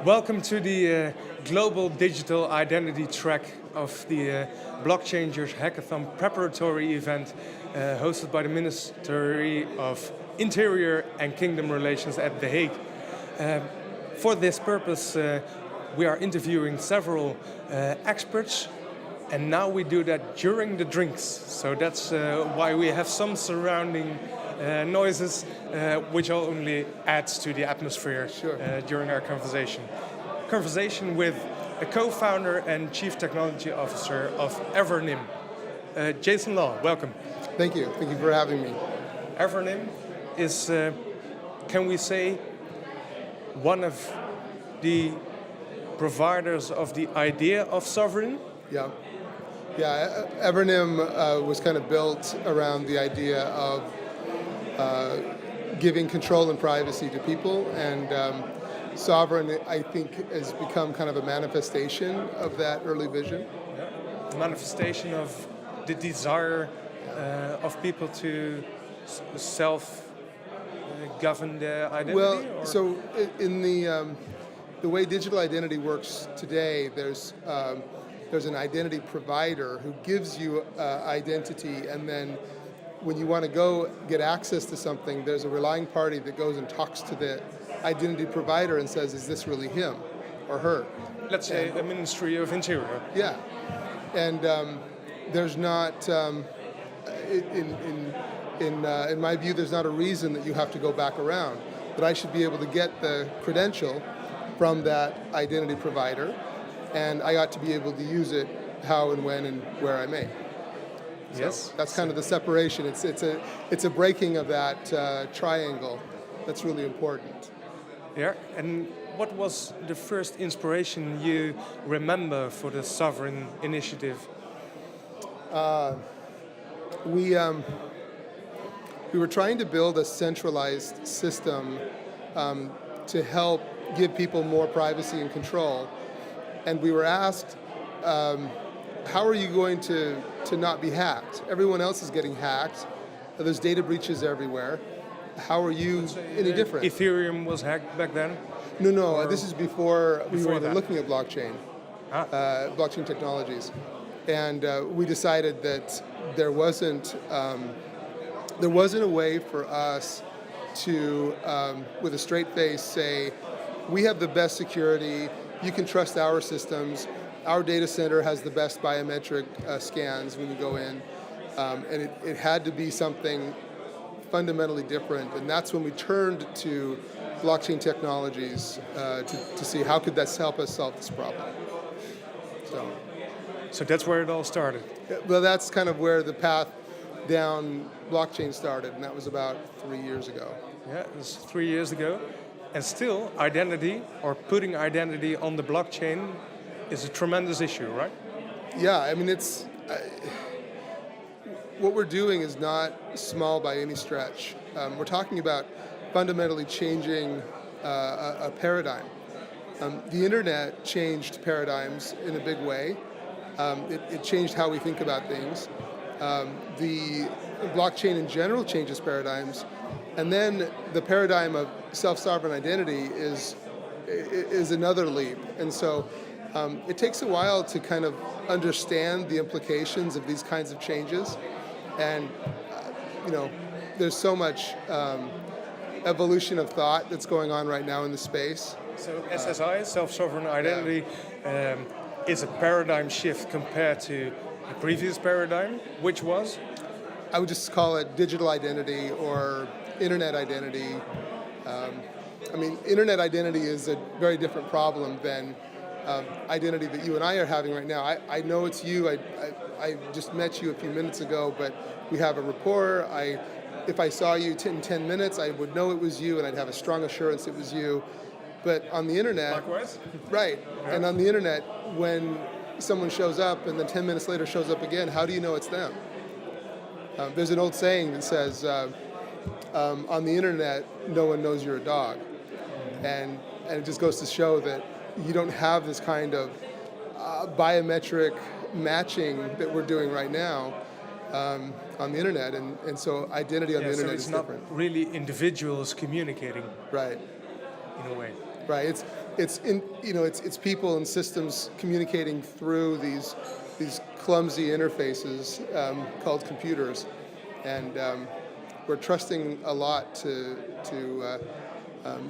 Welcome to the Global Digital Identity track of the Blockchaingers Hackathon preparatory event hosted by the Ministry of Interior and Kingdom Relations at The Hague. For this purpose, we are interviewing several experts, and now we do that during the drinks. So that's why we have some surrounding noises, which only adds to the atmosphere during our conversation. Conversation with a co-founder and chief technology officer of Evernym. Jason Law, welcome. Thank you. Thank you for having me. Evernym is, can we say, one of the providers of the idea of sovereign? Yeah. Evernym was kind of built around the idea of giving control and privacy to people, and sovereign, I think, has become kind of a manifestation of that early vision. Yeah. A manifestation of the desire of people to self-govern their identity? Well, or? So in the way digital identity works today, there's an identity provider who gives you identity, and then when you want to go get access to something, there's a relying party that goes and talks to the identity provider and says, is this really him or her? Let's say the Ministry of Interior. Yeah, and there's not, in my view, there's not a reason that you have to go back around, but I should be able to get the credential from that identity provider, and I ought to be able to use it how and when and where I may. Yes. So that's kind of the separation. It's a breaking of that triangle that's really important. Yeah, and what was the first inspiration you remember for the Sovereign Initiative? We were trying to build a centralized system to help give people more privacy and control, and we were asked, how are you going to not be hacked? Everyone else is getting hacked. There's data breaches everywhere. How are you any different? Ethereum was hacked back then? No. This is before we were even that. looking at blockchain, blockchain technologies, and we decided that there wasn't a way for us to, with a straight face, say we have the best security. You can trust our systems. Our data center has the best biometric scans when you go in, and it had to be something fundamentally different, and that's when we turned to blockchain technologies to see how could that help us solve this problem. So that's where it all started? Well, that's kind of where the path down blockchain started, and that was about 3 years ago. Yeah, it was 3 years ago, and still identity, or putting identity on the blockchain, is a tremendous issue, right? Yeah, I mean, what we're doing is not small by any stretch. We're talking about fundamentally changing a paradigm. The internet changed paradigms in a big way. It changed how we think about things. The blockchain in general changes paradigms, and then the paradigm of self-sovereign identity is another leap. And so it takes a while to kind of understand the implications of these kinds of changes, and there's so much evolution of thought that's going on right now in the space. So SSI, self-sovereign identity, is a paradigm shift compared to the previous paradigm, which was? I would just call it digital identity or internet identity. Internet identity is a very different problem than identity that you and I are having right now. I know it's you. I just met you a few minutes ago, but we have a rapport. If I saw you in 10 minutes, I would know it was you, and I'd have a strong assurance it was you. But on the internet, likewise, right? Yeah. And on the internet, when someone shows up and then 10 minutes later shows up again, how do you know it's them? There's an old saying that says, on the internet, no one knows you're a dog, and it just goes to show that you don't have this kind of biometric matching that we're doing right now on the internet, and so identity on the internet is different. So it's not really individuals communicating. Right. In a way. Right. it's people and systems communicating through these clumsy interfaces called computers, and we're trusting a lot to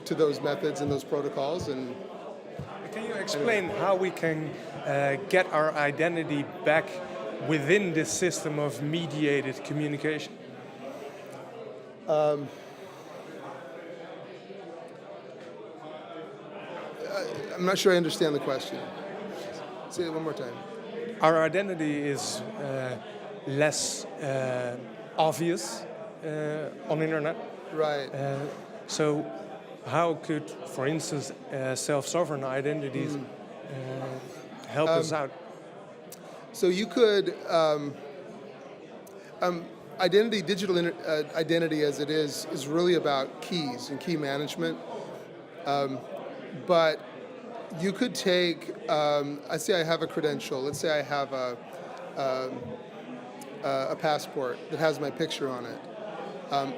those methods and those protocols. And can you explain how we can get our identity back within this system of mediated communication? I'm not sure I understand the question. Say it one more time. Our identity is less obvious on internet. Right. So how could, for instance, self-sovereign identities help us out? So you could digital identity as it is really about keys and key management. But you could take, I say I have a credential. Let's say I have a passport that has my picture on it.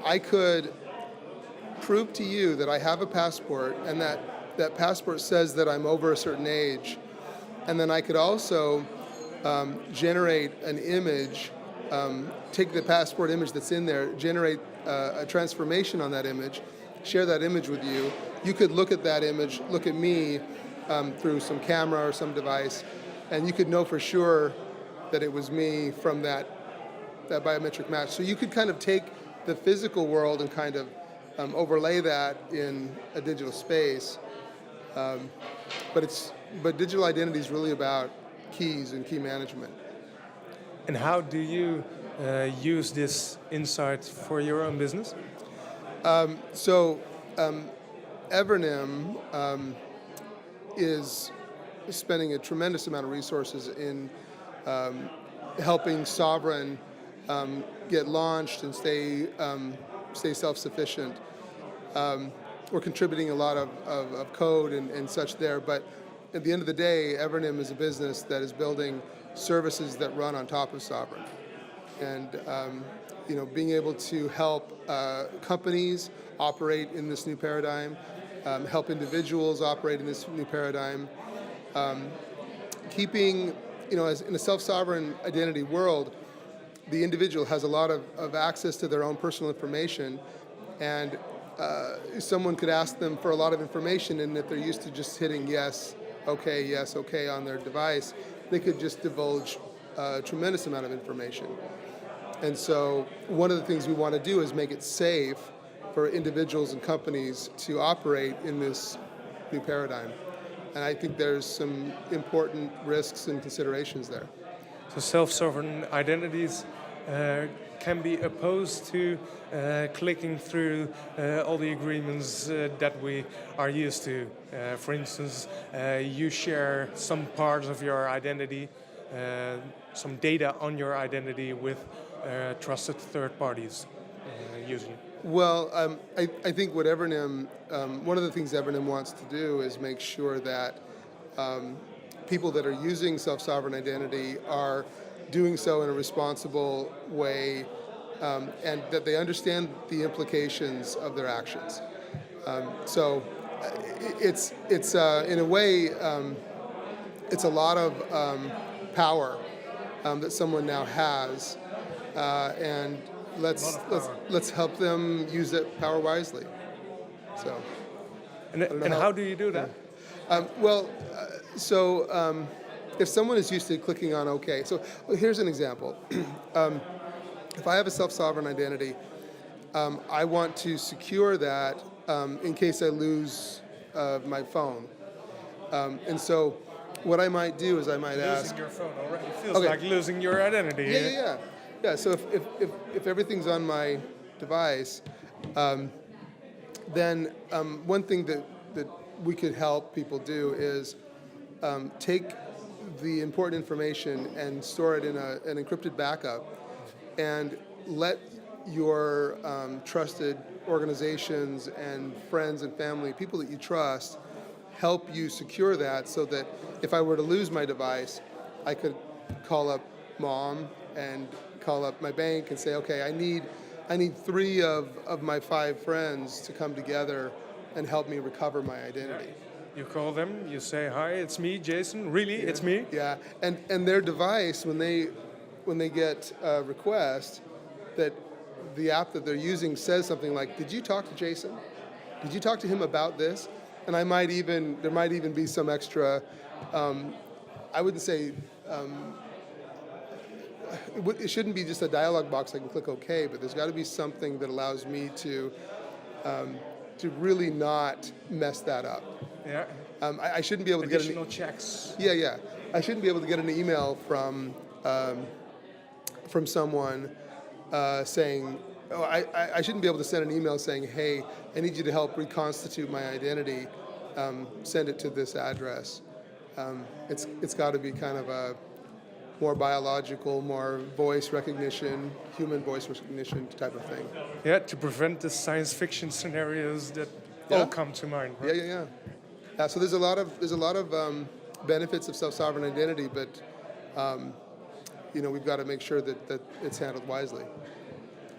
I could prove to you that I have a passport, and that passport says that I'm over a certain age. And then I could also generate an image, take the passport image that's in there, generate a transformation on that image, share that image with you. You could look at that image, look at me through some camera or some device, and you could know for sure that it was me from that biometric match. So you could kind of take the physical world and kind of overlay that in a digital space. But digital identity is really about keys and key management. And how do you use this insight for your own business? Evernym is spending a tremendous amount of resources in helping Sovereign get launched and stay self-sufficient. We're contributing a lot of code and such there, but at the end of the day, Evernym is a business that is building services that run on top of Sovereign. And being able to help companies operate in this new paradigm, help individuals operate in this new paradigm, keeping, as in a self-sovereign identity world, the individual has a lot of access to their own personal information, and someone could ask them for a lot of information, and if they're used to just hitting yes, okay on their device, they could just divulge a tremendous amount of information. And so one of the things we want to do is make it safe for individuals and companies to operate in this new paradigm. And I think there's some important risks and considerations there. So self-sovereign identities can be opposed to clicking through all the agreements that we are used to. For instance, you share some parts of your identity, some data on your identity with trusted third parties using. Well, I think what Evernym, one of the things Evernym wants to do is make sure that people that are using self-sovereign identity are doing so in a responsible way, and that they understand the implications of their actions. So it's in a way, it's a lot of power that someone now has, and let's help them use that power wisely. So. And how do you do that? If someone is used to clicking on OK, so here's an example. If I have a self-sovereign identity, I want to secure that in case I lose my phone. And so what I might do is I might ask... Losing your phone already feels like losing your identity. Yeah, so if everything's on my device, then one thing that we could help people do is take the important information and store it in an encrypted backup, and let your trusted organizations and friends and family, people that you trust, help you secure that, so that if I were to lose my device, I could call up mom and call up my bank and say, okay, I need 3 of my 5 friends to come together and help me recover my identity. You call them, you say, hi, it's me, Jason. Really, it's me? Yeah, and their device, when they get a request, that the app that they're using says something like, did you talk to Jason? Did you talk to him about this? And there might even be some extra, I wouldn't say, it shouldn't be just a dialog box I can click OK, but there's got to be something that allows me to really not mess that up. Yeah. I shouldn't be able to get additional checks. Yeah. I shouldn't be able to get an email from someone saying, I shouldn't be able to send an email saying, hey, I need you to help reconstitute my identity. Send it to this address. It's got to be kind of a more biological, more voice recognition, human voice recognition type of thing. Yeah, to prevent the science fiction scenarios that all come to mind. Right? Yeah. So there's a lot of benefits of self-sovereign identity, but we've got to make sure that it's handled wisely.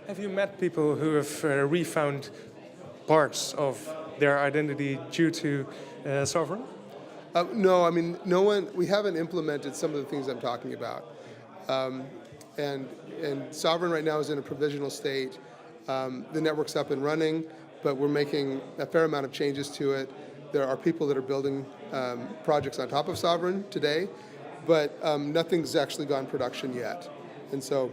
Have you met people who have refound parts of their identity due to sovereign? No, I mean, no one. We haven't implemented some of the things I'm talking about, and Sovereign right now is in a provisional state. The network's up and running, but we're making a fair amount of changes to it. There are people that are building projects on top of Sovereign today, but nothing's actually gone production yet, and so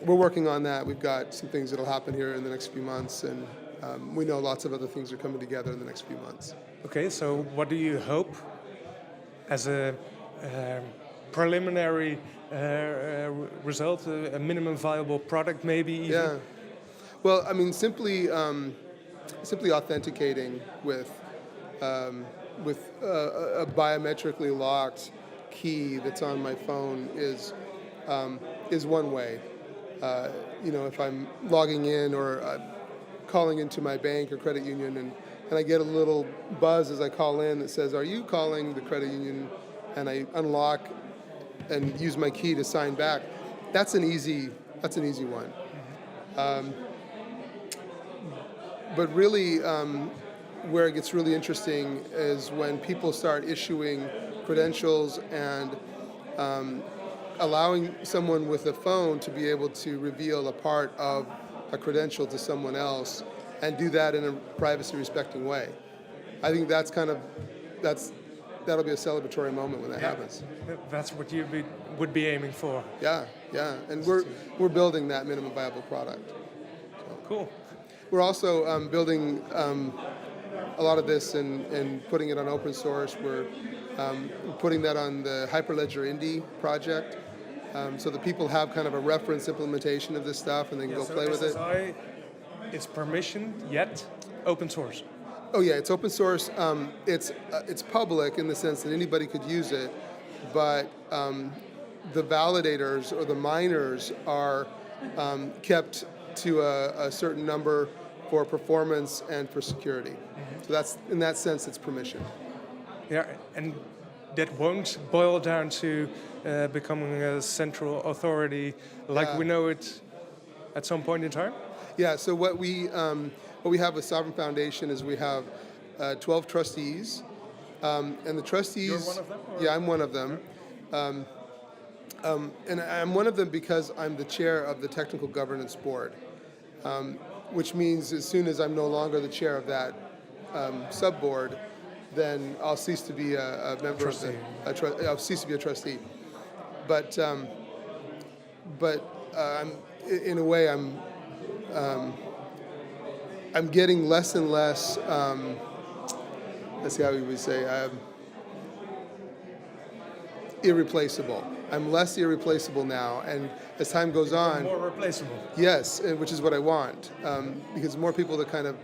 we're working on that. We've got some things that'll happen here in the next few months, and we know lots of other things are coming together in the next few months. Okay, so what do you hope as a preliminary result, a minimum viable product maybe even? Yeah, well, I mean, simply authenticating with a biometrically locked key that's on my phone is one way. If I'm logging in or calling into my bank or credit union and I get a little buzz as I call in that says, are you calling the credit union? And I unlock and use my key to sign back. That's an easy one. But really, where it gets really interesting is when people start issuing credentials and allowing someone with a phone to be able to reveal a part of a credential to someone else and do that in a privacy-respecting way. I think that'll be a celebratory moment when that happens. That's what you would be aiming for. Yeah, and we're building that minimum viable product. So. Cool. We're also building a lot of this and putting it on open source. We're putting that on the Hyperledger Indy project, so that people have kind of a reference implementation of this stuff and they can go play with it. It's permissioned yet open source. Oh yeah, it's open source. It's public in the sense that anybody could use it, but the validators or the miners are kept to a certain number for performance and for security. Mm-hmm. So that's, in that sense, it's permissioned. Yeah, and that won't boil down to becoming a central authority like we know it at some point in time? Yeah, so what we have with Sovereign Foundation is we have 12 trustees, and the trustees... You're one of them? Or? Yeah, I'm one of them. And I'm one of them because I'm the chair of the Technical Governance Board, which means as soon as I'm no longer the chair of that sub-board, then I'll cease to be a member of the... I'll cease to be a trustee. But I'm, in a way, I'm getting less and less, let's see how we would say, irreplaceable. I'm less irreplaceable now, and as time goes on... More replaceable. Yes, which is what I want, because more people that kind of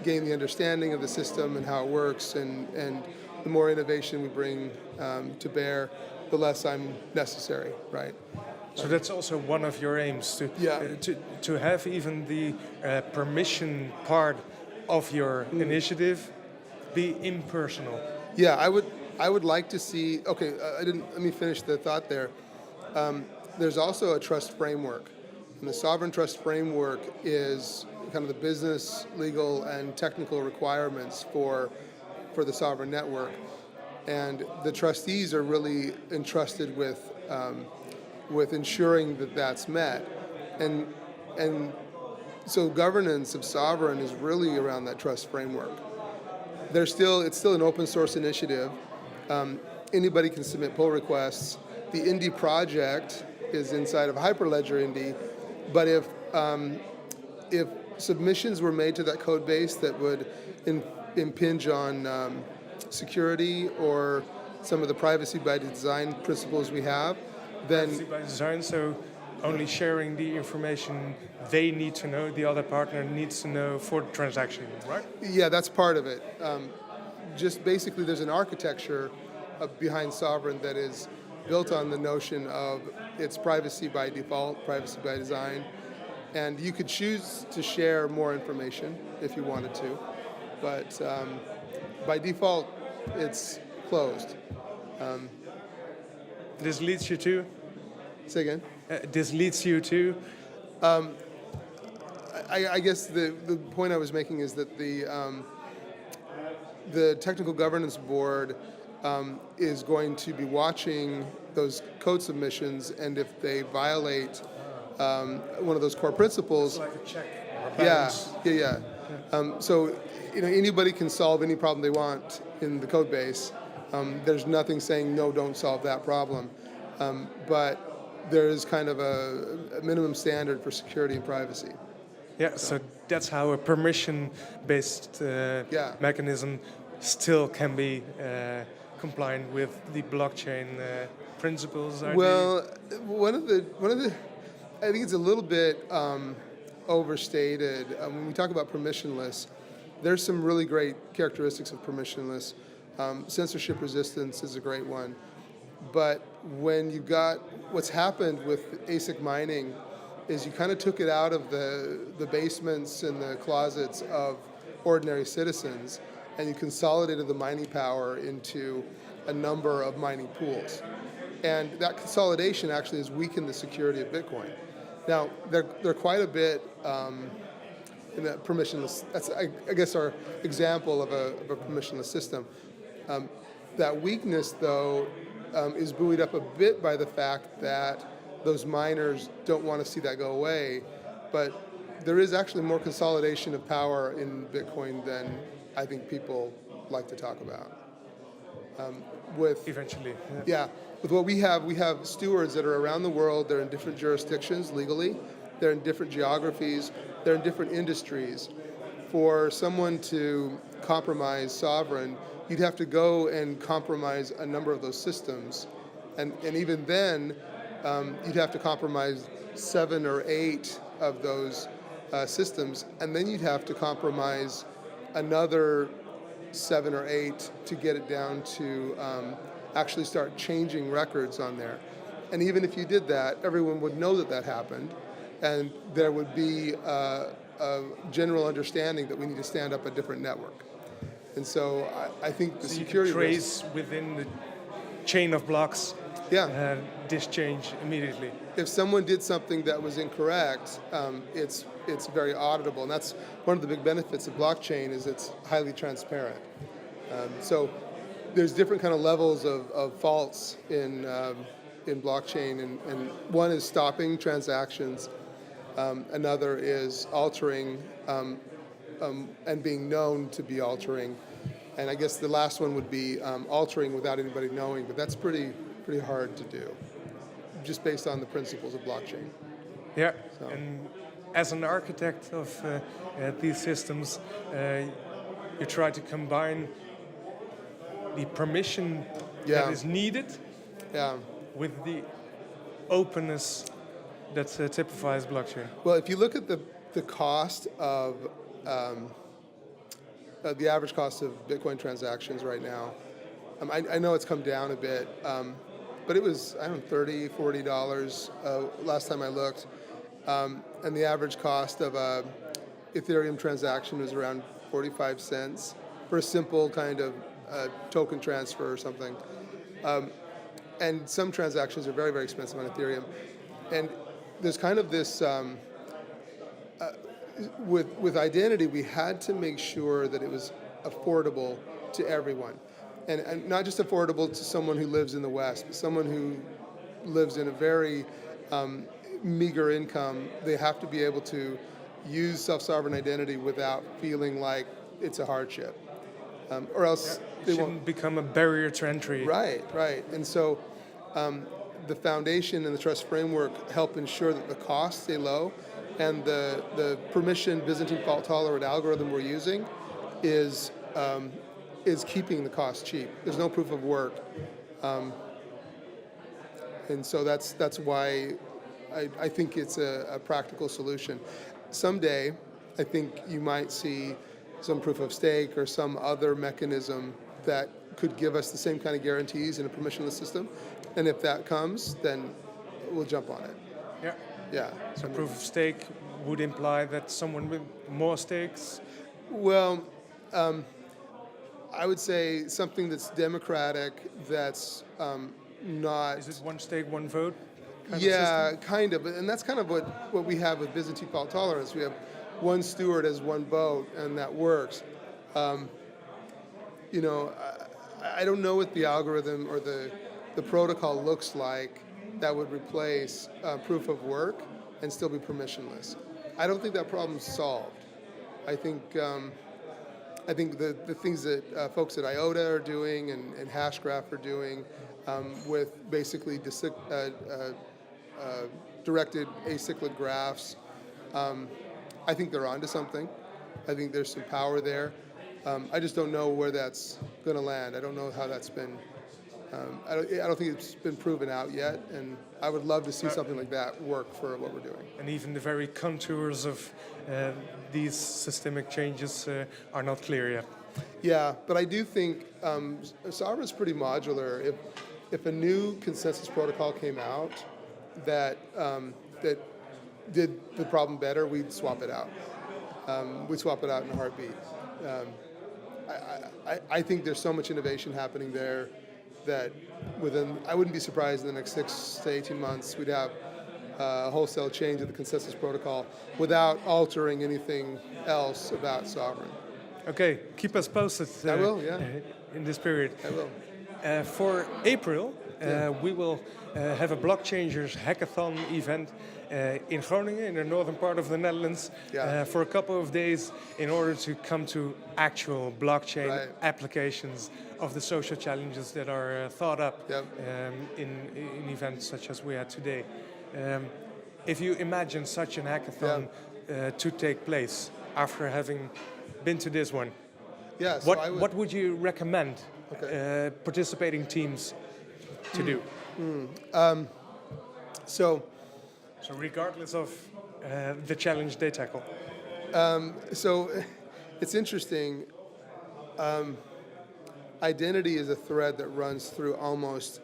gain the understanding of the system and how it works, and the more innovation we bring to bear, the less I'm necessary, right? So that's also one of your aims, to have even the permission part of your initiative be impersonal. Yeah, I would like to see. Okay, let me finish the thought there. There's also a trust framework, And the sovereign trust framework is kind of the business, legal, and technical requirements for the sovereign network. And the trustees are really entrusted with ensuring that that's met. And so governance of sovereign is really around that trust framework. It's still an open source initiative. Anybody can submit pull requests. The Indy project is inside of Hyperledger Indy, but if submissions were made to that code base that would impinge on security or some of the privacy by design principles we have, then Privacy by design, so only sharing the information they need to know, the other partner needs to know for the transaction, right? yeah, that's part of it. Just basically, there's an architecture behind sovereign that is built on the notion of it's privacy by default, privacy by design, and you could choose to share more information if you wanted to, but by default, it's closed. This leads you to? Say again? This leads you to? I guess the point I was making is that the technical governance board is going to be watching those code submissions, and if they violate one of those core principles, It's like a check or a balance. yeah. So anybody can solve any problem they want in the code base. There's nothing saying no, don't solve that problem, but there is kind of a minimum standard for security and privacy. Yeah, so that's how a permission-based mechanism still can be compliant with the blockchain principles. Well, one of the, I think it's a little bit overstated. When we talk about permissionless, there's some really great characteristics of permissionless. Censorship resistance is a great one. But when you got, what's happened with ASIC mining is you kind of took it out of the basements and the closets of ordinary citizens, and you consolidated the mining power into a number of mining pools. And that consolidation actually has weakened the security of Bitcoin. Now, they're quite a bit in that permissionless, that's I guess our example of a permissionless system. That weakness, though, is buoyed up a bit by the fact that those miners don't want to see that go away, but there is actually more consolidation of power in Bitcoin than I think people like to talk about. Eventually. With what we have stewards that are around the world. They're in different jurisdictions legally. They're in different geographies. They're in different industries. For someone to compromise sovereign, you'd have to go and compromise a number of those systems. And even then, you'd have to compromise 7 or 8 of those systems, and then you'd have to compromise another 7 or 8 to get it down to actually start changing records on there. And even if you did that, everyone would know that that happened, and there would be a general understanding that we need to stand up a different network. And so I think the security you can trace within the chain of blocks this change immediately. If someone did something that was incorrect, it's very auditable, and that's one of the big benefits of blockchain is it's highly transparent. So there's different kind of levels of faults in blockchain, and one is stopping transactions, another is altering and being known to be altering, and I guess the last one would be altering without anybody knowing, but that's pretty hard to do, just based on the principles of blockchain. Yeah, so. And as an architect of these systems, you try to combine the permission that is needed with the openness that typifies blockchain. Well, if you look at the cost of the average cost of Bitcoin transactions right now, I know it's come down a bit, but it was, I don't know, $30, $40 last time I looked. And the average cost of a Ethereum transaction was around 45 cents for a simple kind of token transfer or something. And some transactions are very, very expensive on Ethereum. And there's kind of this, with identity, we had to make sure that it was affordable to everyone. And not just affordable to someone who lives in the West, but someone who lives in a very meager income. They have to be able to use self-sovereign identity without feeling like it's a hardship. Or else it shouldn't become a barrier to entry. Right. And so the foundation and the trust framework help ensure that the costs stay low, and the permission Byzantine fault-tolerant algorithm we're using is keeping the cost cheap. There's no proof of work, and so that's why I think it's a practical solution. Someday, I think you might see some proof of stake or some other mechanism that could give us the same kind of guarantees in a permissionless system, and if that comes, then we'll jump on it. Yeah. So proof of stake would imply that someone with more stakes? Well, I would say something that's democratic, that's not... Is it one stake, one vote? Kind of. And that's kind of what we have with Byzantine fault tolerance. We have one steward as one vote, and that works. I don't know what the algorithm or the protocol looks like that would replace proof of work and still be permissionless. I don't think that problem's solved. I think the things that folks at IOTA are doing and Hashgraph are doing with basically directed acyclic graphs, I think they're onto something. I think there's some power there. I just don't know where that's going to land. I don't know how that's been. I don't think it's been proven out yet, and I would love to see something like that work for what we're doing. And even the very contours of these systemic changes are not clear yet. Yeah, but I do think Sovereign's pretty modular. If a new consensus protocol came out that did the problem better, we'd swap it out. We'd swap it out in a heartbeat. I think there's so much innovation happening there that I wouldn't be surprised in the next 6 to 18 months we'd have a wholesale change of the consensus protocol without altering anything else about Sovereign. Okay, keep us posted. I will, in this period. I will. For April, we will have a Blockchaingers Hackathon event in Groningen, in the northern part of the Netherlands, for a couple of days in order to come to actual blockchain applications of the social challenges that are thought up in events such as we had today. If you imagine such an hackathon to take place after having been to this one, what would you recommend participating teams to do? So regardless of the challenge they tackle. So it's interesting. Identity is a thread that runs through almost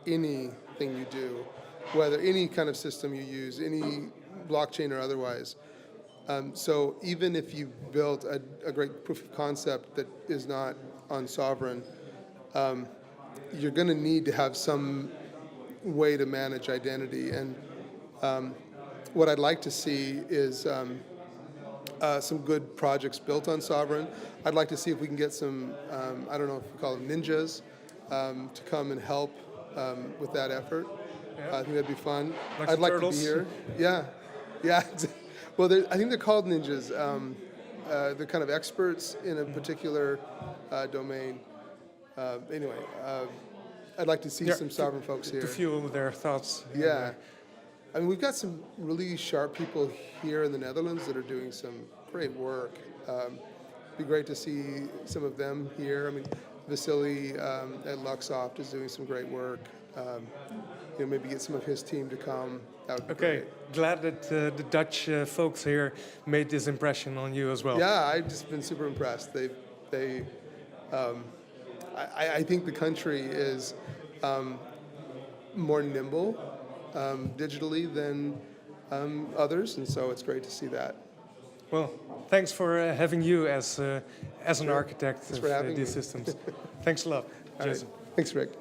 anything you do, whether any kind of system you use, any blockchain or otherwise. So even if you built a great proof of concept that is not on Sovereign, you're going to need to have some way to manage identity. And what I'd like to see is some good projects built on Sovereign. I'd like to see if we can get some, I don't know if we call them ninjas, to come and help with that effort. I think that'd be fun. Like I'd like turtles. to be here. Yeah. Well, I think they're called ninjas. They're kind of experts in a particular domain. Anyway, I'd like to see some Sovereign folks here. To fuel their thoughts. Yeah. I mean, we've got some really sharp people here in the Netherlands that are doing some great work. It'd be great to see some of them here. I mean, Vasily at Luxoft is doing some great work. Maybe get some of his team to come. That would be great. Glad that the Dutch folks here made this impression on you as well. Yeah, I've just been super impressed. I think the country is more nimble digitally than others, and so it's great to see that. Well, thanks for having you as an architect of these systems. Thanks a lot, Jason. Right. Thanks, Rick.